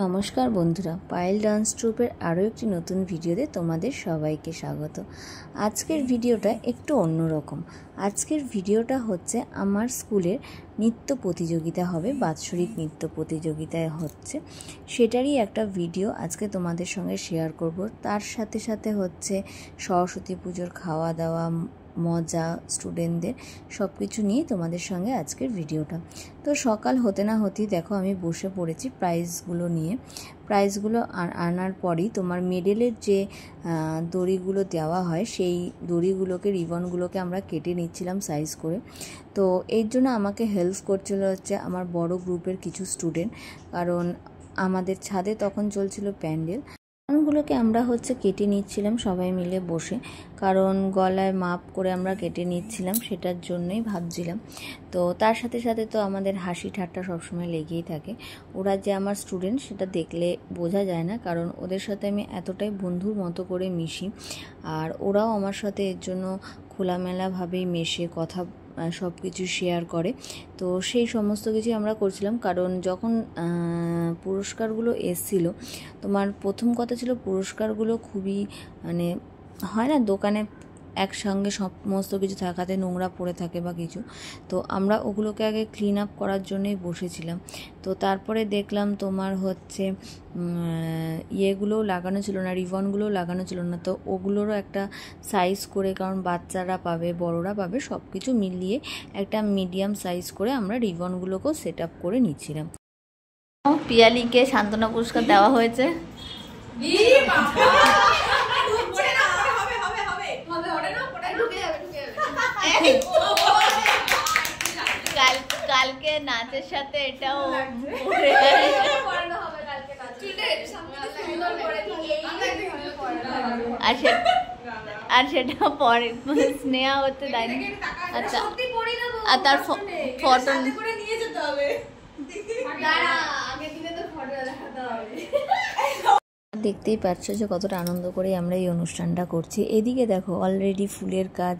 নমস্কার বন্ধুরা, পায়েল ডান্স ট্রুপের আরও একটি নতুন ভিডিওতে তোমাদের সবাইকে স্বাগত। আজকের ভিডিওটা একটু অন্যরকম। আজকের ভিডিওটা হচ্ছে আমার স্কুলের নৃত্য প্রতিযোগিতা হবে, বাৎসরিক নৃত্য প্রতিযোগিতায় হচ্ছে, সেটারই একটা ভিডিও আজকে তোমাদের সঙ্গে শেয়ার করব। তার সাথে সাথে হচ্ছে সরস্বতী পুজোর খাওয়া দাওয়া, মজা, স্টুডেন্টদের সব কিছু নিয়ে তোমাদের সঙ্গে আজকের ভিডিওটা। তো সকাল হতে না হতেই দেখো আমি বসে পড়েছি প্রাইজগুলো নিয়ে। প্রাইজগুলো আনার পরই তোমার মেডেলের যে দড়িগুলো দেওয়া হয়, সেই দড়িগুলোকে, রিবনগুলোকে আমরা কেটে নিচ্ছিলাম সাইজ করে। তো এর জন্য আমাকে হেল্প করছিল হচ্ছে আমার বড় গ্রুপের কিছু স্টুডেন্ট, কারণ আমাদের ছাদে তখন চলছিল প্যান্ডেল। রিবনগুলোকে আমরা হচ্ছে কেটে নিচ্ছিলাম সবাই মিলে বসে, কারণ গলায় মাপ করে আমরা কেটে নিচ্ছিলাম, সেটার জন্যই ভাবছিলাম। তো তার সাথে সাথে তো আমাদের হাসি ঠাট্টা সবসময় লেগেই থাকে। ওরা যে আমার স্টুডেন্ট সেটা দেখলে বোঝা যায় না, কারণ ওদের সাথে আমি এতটাই বন্ধুর মতো করে মিশি, আর ওরাও আমার সাথে এর জন্য খোলামেলাভাবেই মেশে কথা সব কিছু শেয়ার করে। তো সেই সমস্ত কিছু আমরা করছিলাম, কারণ যখন পুরস্কারগুলো এসেছিলো, তোমার প্রথম কথা ছিল পুরস্কারগুলো খুবই মানে হয় না দোকানে একসঙ্গে সমস্ত কিছু থাকাতে নোংরা পড়ে থাকে বা কিছু, তো আমরা ওগুলোকে আগে ক্লিন আপ করার জন্যই বসেছিলাম। তো তারপরে দেখলাম তোমার হচ্ছে ইয়েগুলোও লাগানো ছিল না, রিবনগুলোও লাগানো ছিল না, তো ওগুলোরও একটা সাইজ করে, কারণ বাচ্চারা পাবে বড়রা পাবে সব কিছু মিলিয়ে একটা মিডিয়াম সাইজ করে আমরা রিবনগুলোকেও সেট আপ করে নিচ্ছিলাম। পিয়ালিকে সান্ত্বনা পুরস্কার দেওয়া হয়েছে। কালকে নাচের সাথে এটাও আর সেটা পরে স্নেহা হতে দেয়নি। আচ্ছা, আর তার ফটো দেখতেই পাচ্ছ যে কতটা আনন্দ করে আমরা এই অনুষ্ঠানটা করছি। এদিকে দেখো অলরেডি ফুলের কাজ,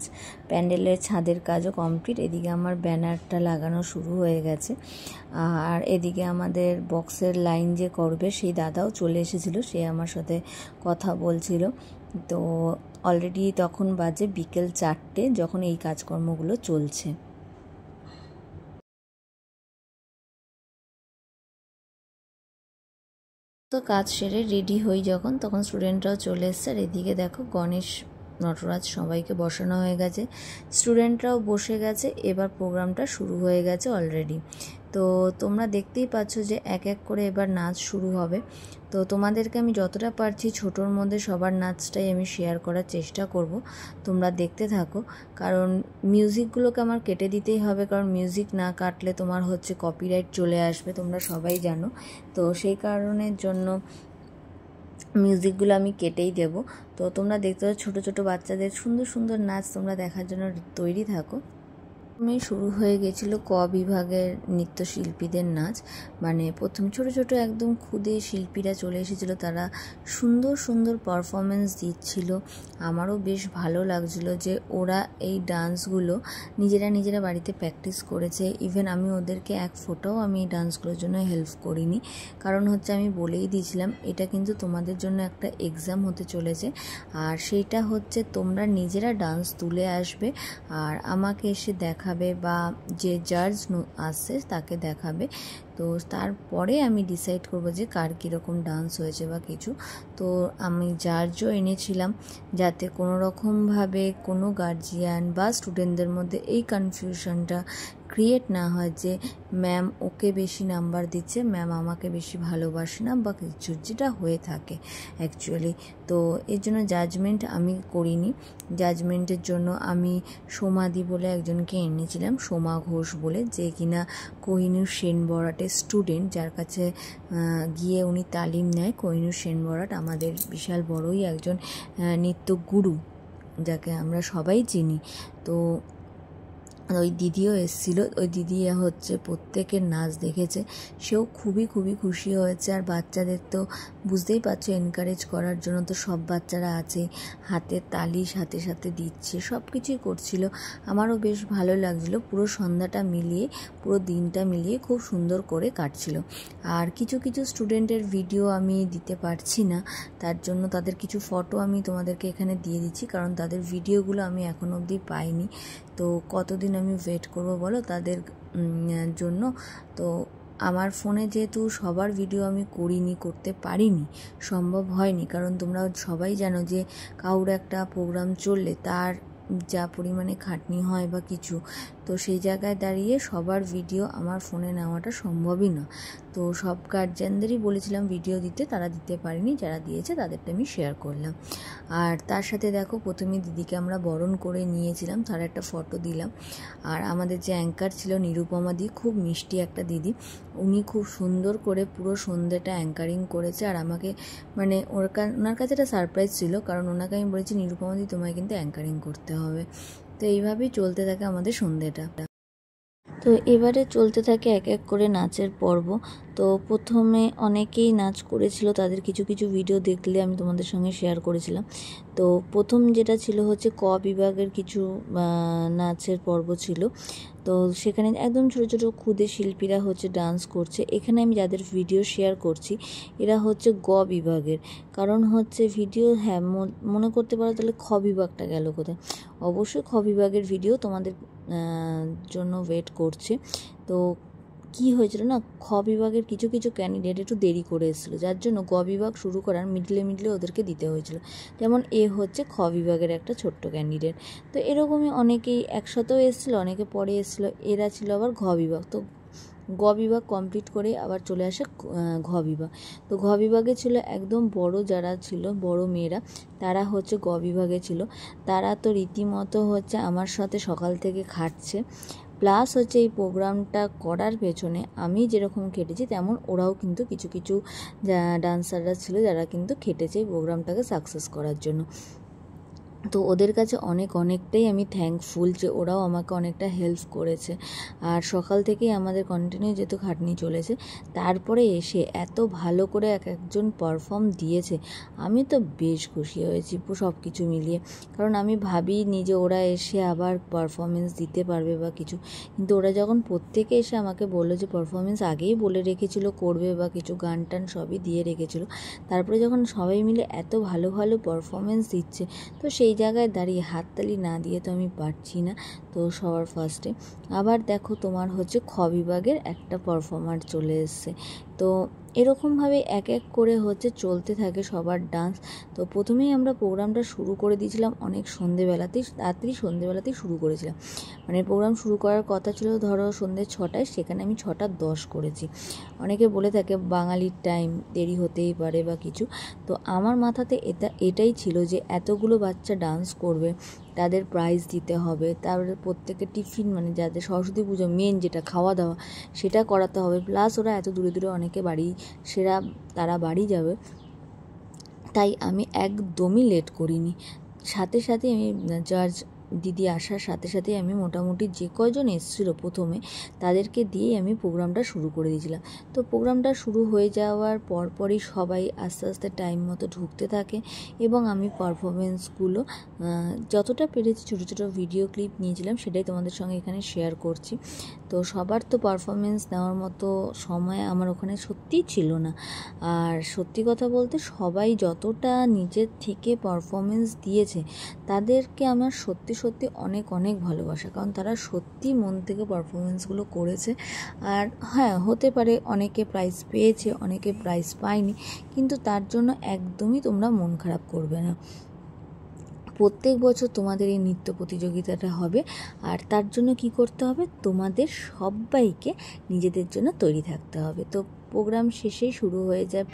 প্যান্ডেলের ছাদের কাজও কমপ্লিট। এদিকে আমার ব্যানারটা লাগানো শুরু হয়ে গেছে, আর এদিকে আমাদের বক্সের লাইন যে করবে সেই দাদাও চলে এসেছিলো, সে আমার সাথে কথা বলছিল। তো অলরেডি তখন বাজে বিকেল 4টে, যখন এই কাজকর্মগুলো চলছে। তো কাজ সেরে রেডি হই যখন, তখন স্টুডেন্টরাও চলে এসছে। আর এদিকে দেখো গণেশ, নটরাজ সবাইকে বসানো হয়ে গেছে, স্টুডেন্টরাও বসে গেছে। এবার প্রোগ্রামটা শুরু হয়ে গেছে অলরেডি। তো তোমরা দেখতেই পাচ্ছ যে এক এক করে এবার নাচ শুরু হবে। তো তোমাদেরকে আমি যতটা পারছি ছোটোর মধ্যে সবার নাচটাই আমি শেয়ার করার চেষ্টা করব, তোমরা দেখতে থাকো। কারণ মিউজিকগুলোকে আমার কেটে দিতেই হবে, কারণ মিউজিক না কাটলে তোমার হচ্ছে কপিরাইট চলে আসবে, তোমরা সবাই জানো। তো সেই কারণের জন্য মিউজিকগুলো আমি কেটেই দেব। তো তোমরা দেখতে পাচ্ছ ছোটো ছোটো বাচ্চাদের সুন্দর সুন্দর নাচ, তোমরা দেখার জন্য তৈরি থাকো। শুরু হয়ে গেছিলো ক বিভাগের নৃত্যশিল্পীদের নাচ, মানে প্রথম ছোট ছোট একদম খুদে শিল্পীরা চলে এসেছিলো, তারা সুন্দর সুন্দর পারফরমেন্স দিচ্ছিল। আমারও বেশ ভালো লাগছিলো যে ওরা এই ডান্সগুলো নিজেরা বাড়িতে প্র্যাকটিস করেছে। ইভেন আমি ওদেরকে এক ফোটাও আমি এই ডান্সগুলোর জন্য হেল্প করিনি, কারণ হচ্ছে আমি বলেই দিয়েছিলাম এটা কিন্তু তোমাদের জন্য একটা এক্সাম হতে চলেছে, আর সেইটা হচ্ছে তোমরা নিজেরা ডান্স তুলে আসবে আর আমাকে এসে দেখাবে বা যে জাজ আসছে তাকে দেখাবে। তো তারপরে আমি ডিসাইড করব যে কার কীরকম ডান্স হয়েছে বা কিছু। তো আমি জাজও এনেছিলাম, যাতে কোনো রকমভাবে কোনো গার্জিয়ান বা স্টুডেন্টদের মধ্যে এই কনফিউশনটা ক্রিয়েট না হয় যে ম্যাম ওকে বেশি নাম্বার দিচ্ছে, ম্যাম আমাকে বেশি ভালোবাসে না বা কিছু, যেটা হয়ে থাকে অ্যাকচুয়ালি। তো এর জন্য জাজমেন্ট আমি করিনি। জাজমেন্টের জন্য আমি সোমাদি বলে একজনকে এনেছিলাম, সোমা ঘোষ বলে, যে কিনা কোহিনূর সেন বরাটের স্টুডেন্ট, যার কাছে গিয়ে উনি তালিম নেয়। কোহিনূর সেন বরাট আমাদের বিশাল বড়ই একজন নৃত্য গুরু, যাকে আমরা সবাই চিনি। তো ওই দিদিও এসেছিল। ওই দিদি হচ্ছে প্রত্যেকের নাচ দেখেছে, সেও খুবই খুশি হয়েছে। আর বাচ্চাদের তো বুঝতেই পারছো এনকারেজ করার জন্য তো সব বাচ্চারা আছে, হাতে তালি সাথে সাথে দিচ্ছে, সব কিছুই করছিল। আমারও বেশ ভালো লাগছিলো। পুরো সন্ধ্যাটা মিলিয়ে, পুরো দিনটা মিলিয়ে খুব সুন্দর করে কাটছিল। আর কিছু স্টুডেন্টের ভিডিও আমি দিতে পারছি না, তার জন্য তাদের কিছু ফটো আমি তোমাদেরকে এখানে দিয়ে দিচ্ছি, কারণ তাদের ভিডিওগুলো আমি এখনো অবধি পাইনি। তো কতদিন আমি ওয়েট করব বলো তাদের জন্য। তো আমার ফোনে যেহেতু সবার ভিডিও আমি করতে পারিনি, সম্ভব হয়নি, কারণ তোমরা সবাই জানো যে কারোর একটা প্রোগ্রাম চললে তার যা পরিমাণে খাটনি হয় বা কিছু, তো সেই জায়গায় দাঁড়িয়ে সবার ভিডিও আমার ফোনে নেওয়াটা সম্ভবই না। তো সব গার্জিয়ানদেরই বলেছিলাম ভিডিও দিতে, তারা দিতে পারেনি, যারা দিয়েছে তাদেরটা আমি শেয়ার করলাম। আর তার সাথে দেখো প্রথমে দিদিকে আমরা বরণ করে নিয়েছিলাম, তার একটা ফটো দিলাম। আর আমাদের যে অ্যাঙ্কার ছিল নিরুপমা দি, খুব মিষ্টি একটা দিদি, উনি খুব সুন্দর করে পুরো সন্ধ্যেটা অ্যাঙ্কারিং করেছে। আর আমাকে মানে ওনার কাছে একটা সারপ্রাইজ ছিল, কারণ ওনাকে আমি বলেছি নিরুপমা দি তোমায় কিন্তু অ্যাঙ্কারিং করতে হবে। তো এইভাবেই চলতে থাকে আমাদের সন্ধ্যেটা। তো এবারে চলতে থাকে এক এক করে নাচের পর্ব। তো প্রথমে অনেকেই নাচ করেছিল, তাদের কিছু ভিডিও দেখলে আমি তোমাদের সঙ্গে শেয়ার করেছিলাম। তো প্রথম যেটা ছিল হচ্ছে ক বিভাগের কিছু নাচের পর্ব ছিল। তো সেখানে একদম ছোট ক্ষুদে শিল্পীরা হচ্ছে ডান্স করছে। এখানে আমি যাদের ভিডিও শেয়ার করছি এরা হচ্ছে গ বিভাগের, কারণ হচ্ছে ভিডিও হ্যাঁ মনে করতে পারো তাহলে খ বিভাগটা গেল কোথায়। অবশ্যই খ বিভাগের ভিডিও তোমাদের জন্য ওয়েট করছে। তো কি হয়েছিল না, খ বিভাগের কিছু ক্যান্ডিডেট একটু দেরি করে এসেছিলো, যার জন্য গ বিভাগ শুরু করার মিডলে ওদেরকে দিতে হয়েছিল। যেমন এ হচ্ছে খ বিভাগের একটা ছোট্ট ক্যান্ডিডেট। তো এরকমই অনেকেই একসাথেও এসেছিলো, অনেকে পরে এসেছিলো। এরা ছিল আবার ঘ বিভাগ। তো গ বিভাগ কমপ্লিট করে আবার চলে আসে ঘ বিভাগ। তো ঘ বিভাগে ছিল একদম বড়, যারা ছিল বড় মেয়েরা, তারা হচ্ছে গ বিভাগে ছিল। তারা তো রীতিমতো হচ্ছে আমার সাথে সকাল থেকে খাটছে, প্লাস হচ্ছে এই প্রোগ্রামটা করার পেছনে আমি যেরকম খেটেছি তেমন ওরাও কিন্তু কিছু ডান্সাররা ছিল যারা কিন্তু খেটেছে এই প্রোগ্রামটাকে সাকসেস করার জন্য। তো ওদের কাছে অনেকটাই আমি থ্যাঙ্কফুল যে ওরাও আমাকে অনেকটা হেল্প করেছে। আর সকাল থেকেই আমাদের কন্টিনিউ যেহেতু খাটনি চলেছে, তারপরে এসে এত ভালো করে একজন পারফর্ম দিয়েছে, আমি তো বেশ খুশি হয়েছি সব কিছু মিলিয়ে। কারণ আমি ভাবিনি যে ওরা এসে আবার পারফরমেন্স দিতে পারবে বা কিছু, কিন্তু ওরা যখন প্রত্যেকে এসে আমাকে বললো যে পারফরমেন্স আগেই বলে রেখেছিল করবে বা কিছু গান টান সবই দিয়ে রেখেছিল, তারপরে যখন সবাই মিলে এত ভালো পারফরমেন্স দিচ্ছে, তো সেই জায়গায় দাঁড়িয়ে হাততালি না দিয়ে তো আমি পারছি না। তো সবার ফার্স্টে আবার দেখো তোমার হচ্ছে খ বিভাগের একটা পারফর্মার চলে এসছে। তো এরকমভাবে এক করে হচ্ছে চলতে থাকে সবার ডান্স। তো প্রথমেই আমরা প্রোগ্রামটা শুরু করে দিয়েছিলাম অনেক সন্ধেবেলাতেই শুরু করেছিলাম। মানে প্রোগ্রাম শুরু করার কথা ছিল ধরো সন্ধ্যে 6টায়, সেখানে আমি 6:10 করেছি। অনেকে বলে থাকে বাঙালির টাইম দেরি হতেই পারে বা কিছু। তো আমার মাথাতে এটাই ছিল যে এতগুলো বাচ্চা ডান্স করবে, তাদের প্রাইজ দিতে হবে, তারপরে প্রত্যেকের টিফিন মানে যাদের সরস্বতী পুজো মেন যেটা খাওয়া দাওয়া সেটা করাতে হবে, প্লাস ওরা এত দূরে অনেকে তারা বাড়ি যাবে। তাই আমি একদমই লেট করিনি। সাথে আমি জাজ দিদি আসার সাথে আমি মোটামুটি যে কয়জন এসেছিলো প্রথমে তাদেরকে দিয়েই আমি প্রোগ্রামটা শুরু করে দিয়েছিলাম। তো প্রোগ্রামটা শুরু হয়ে যাওয়ার পরপরই সবাই আস্তে টাইম মতো ঢুকতে থাকে, এবং আমি পারফরমেন্সগুলো যতটা পেরেছি ছোট ভিডিও ক্লিপ নিয়েছিলাম, সেটাই তোমাদের সঙ্গে এখানে শেয়ার করছি। তো সবার তো পারফরমেন্স নেওয়ার মতো সময় আমার ওখানে সত্যিই ছিল না। আর সত্যি কথা বলতে সবাই যতটা নিজের থেকে পারফরমেন্স দিয়েছে তাদেরকে আমার সত্যি অনেক ভালোবাসা, কারণ তারা সত্যি মন থেকে পারফরমেন্সগুলো করেছে। আর হ্যাঁ, হতে পারে অনেকে প্রাইজ পেয়েছে, অনেকে প্রাইজ পায়নি, কিন্তু তার জন্য একদমই তোমরা মন খারাপ করবে না। প্রত্যেক বছর তোমাদের এই নৃত্য প্রতিযোগিতাটা হবে, আর তার জন্য কি করতে হবে, তোমাদের সবাইকে নিজেদের জন্য তৈরি থাকতে হবে। তো প্রোগ্রাম শেষেই শুরু হয়ে যায়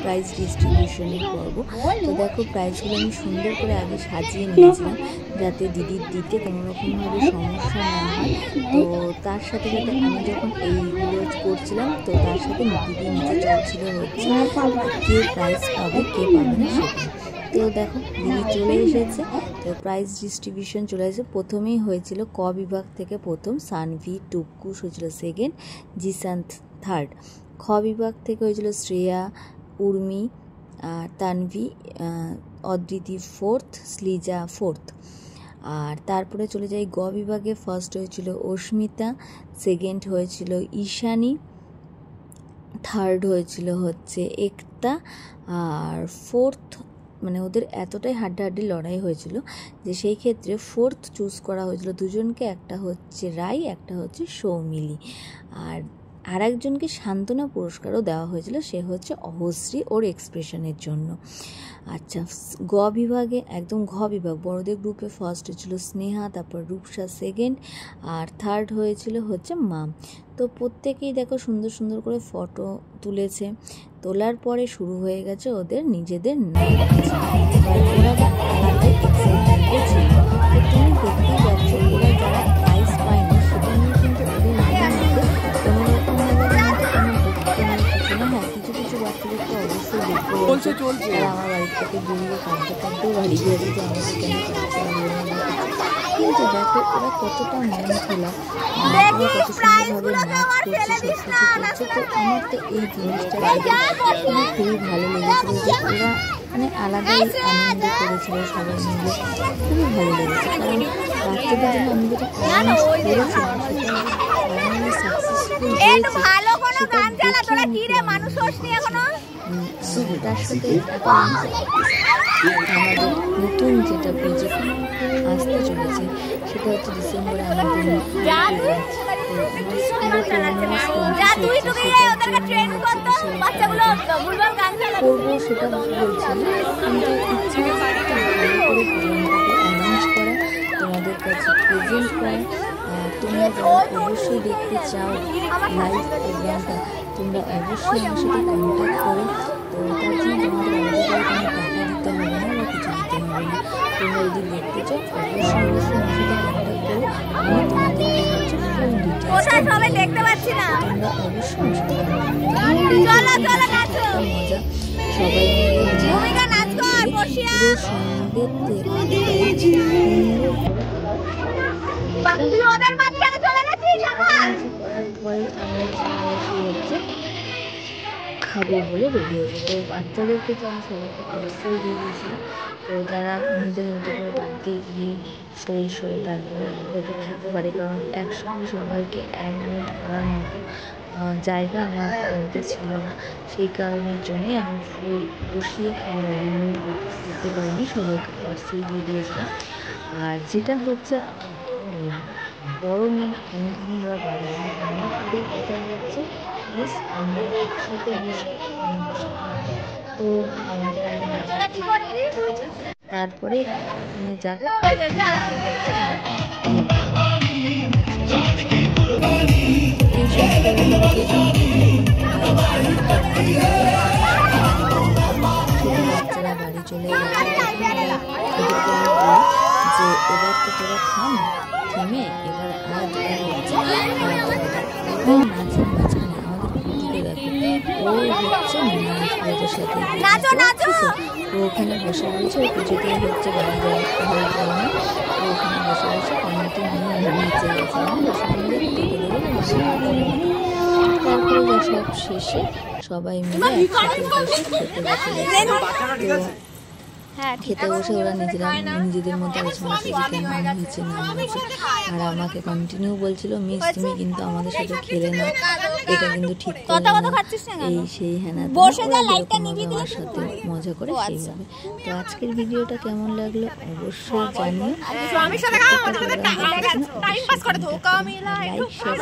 প্রাইজ ডিস্ট্রিবিউশনের পর্ব। তো দেখো প্রাইজগুলো আমি সুন্দর করে আগে সাজিয়ে নিয়েছিলাম যাতে দিদির দিতে কোনো রকমভাবে সমস্যা না হয়। তো তার সাথে আমি যখন এইগুলো করছিলাম, তো তার সাথে দিদি নিচে চলছিল হচ্ছে কে প্রাইজ পাবে কে পাবে না সেটা। তো দেখো দিদি চলে এসেছে। তো প্রাইজ ডিস্ট্রিবিউশন চলে এসেছে। প্রথমেই হয়েছিল ক বিভাগ থেকে প্রথম সানভি, টুকুস হয়েছিল সেকেন্ড, জিসান্ত থার্ড। খ বিভাগ থেকে হয়েছিল শ্রেয়া, উর্মি, তানভি, অদ্রিতি ফোর্থ, শ্লিজা ফোর্থ। আর তারপরে চলে যাই গ বিভাগে। ফার্স্ট হয়েছিল অস্মিতা, সেকেন্ড হয়েছিল ঈশানী, থার্ড হয়েছিল হচ্ছে একতা, আর ফোর্থ মানে ওদের এতটাই হাড্ডাহাড্ডি লড়াই হয়েছিল যে সেই ক্ষেত্রে ফোর্থ চুজ করা হয়েছিল দুজনকে, একটা হচ্ছে রাই, একটা হচ্ছে সৌমিলি। আর একজনকে সান্ত্বনা পুরস্কারও দেওয়া হয়েছিল, সে হচ্ছে অহশ্রী, ওর এক্সপ্রেশনের জন্য। আচ্ছা, গ বিভাগে একদম ঘ বিভাগ বড়দের গ্রুপে ফার্স্ট হয়েছিল স্নেহা, তারপর রূপসা সেকেন্ড, আর থার্ড হয়েছিল হচ্ছে মাম। তো প্রত্যেকেই দেখো সুন্দর সুন্দর করে ফটো তুলেছে। তোলার পরে শুরু হয়ে গেছে ওদের নিজেদের নাচ। ওরা আলাদাই এক্সাইটমেন্টে ছিল। তো তুমি দেখতেই পাচ্ছ ওরা যারা প্রাইজ পায়নি সেটা নিয়ে কিন্তু ওদের নিজের মধ্যে কোনোরকমভাবে কিছু না। হ্যাঁ, কিছু কিছু বাচ্চাদেরকে অবশ্যই দেখতে বলছে, তারা আমার বাড়ি থেকে বেরিয়ে কাঁদতে কাঁদতেও বাড়ি গিয়েছে যে আমাদের কেন কাঁদতে হবে না। কিন্তু দেখো ওরা কতটা মন খোলা, ওরা কত সুন্দরভাবে নাচ করছে, সব কিছু করছে। তো আমার তো এই জিনিসটা আমার খুবই ভালো লেগেছিলো যে ওরা মানে আলাদাই আনন্দ করেছিল সবাই মিলে, খুবই ভালো লেগেছে। কারণ বাচ্চাদের জন্য আমি যেটা অ্যারেঞ্জ করেছিলাম সেটা ফাইনালি সাকসেসফুল হয়েছে সেটা দেখে তার সাথে আমাদের নতুন যেটা প্রজেক্ট আসতে চলেছে সেটা হচ্ছে ডিসেম্বরে আমাদের করবো সেটা বলছি, কিন্তু ইচ্ছা একটা ভালো করে প্রোগ্রামটাকে অ্যানাউন্স করা, তোমাদের কাছে প্রেজেন্ট করা। তোমরা যারা অবশ্যই দেখতে চাও লাইভ প্রোগ্রামটা, তোমরা অবশ্যই আমার সাথে কন্ট্যাক্ট করো। তো তার জন্য তোমাদের আলাদা করে কোনো টাকা দিতে হবে না বা কিছু দিতে হবে না। তোমরা যদি দেখতে চাও অবশ্যই আমার সাথে কন্ট্যাক্ট করো, আমি তোমাদেরকে হচ্ছে ফুল ডিটেলস দেখতে পাচ্ছি না। তোমরা অবশ্যই আমার সাথে মজা সবাই মিলে পুরো খাবো বলে রেডি হয়েছে। তো বাচ্চাদেরকে তো আমি সবাইকে অবশ্যই দিয়ে দিয়েছিলাম। তো তারা নিজের মতো করে বাড়িতে গিয়ে ফ্রেশ হয়ে তারপরে ভেতরে যেতে পারে, কারণ একসঙ্গে সবাইকে অ্যারেঞ্জমেন্ট করার মতো জায়গা আমার মধ্যে ছিল না। সেই কারণের জন্যই আমি ফুল বসিয়ে অ্যারেঞ্জমেন্ট করতে পারিনি, সবাইকে পার্সেল দিয়ে দিয়েছিলাম। আর যেটা হচ্ছে বড় মেয়ে আমরা বাড়ি এটা হচ্ছে আমরা একসাথে বসে তো তারপরে যাকে বাচ্চারা বাড়ি চলে গেছে যে এবার তো তোরা থাম, থেমে এবার আর নাচের মাঝখানে আমাদের দিকে দেখো ও হচ্ছে নাচের সাথে ও ওখানে বসে রয়েছে। ও পুজোতে হচ্ছে বাড়ি যায় হয়ে যায় না, ও ওখানে বসে বসে কমিটি নিয়ে নিচে গেছে, বসে বলে দেখে বসে। তারপরে সব শেষে সবাই মিলে একসাথে বসে খেতে বসে গেছে। খেতে বসে ওরা নিজেদের মধ্যে আলোচনা করে কেমন হয়েছে না হয়েছে। আর আমাকে কন্টিনিউ বলছিল, মিস তুমি কিন্তু আমাদের সাথে খেলে না, এটা কিন্তু ঠিক করলে না, এই সেই হ্যাঁ না আমার সাথে মজা করে সেইভাবে। তো আজকের ভিডিওটা কেমন লাগলো অবশ্যই জানিও। Like share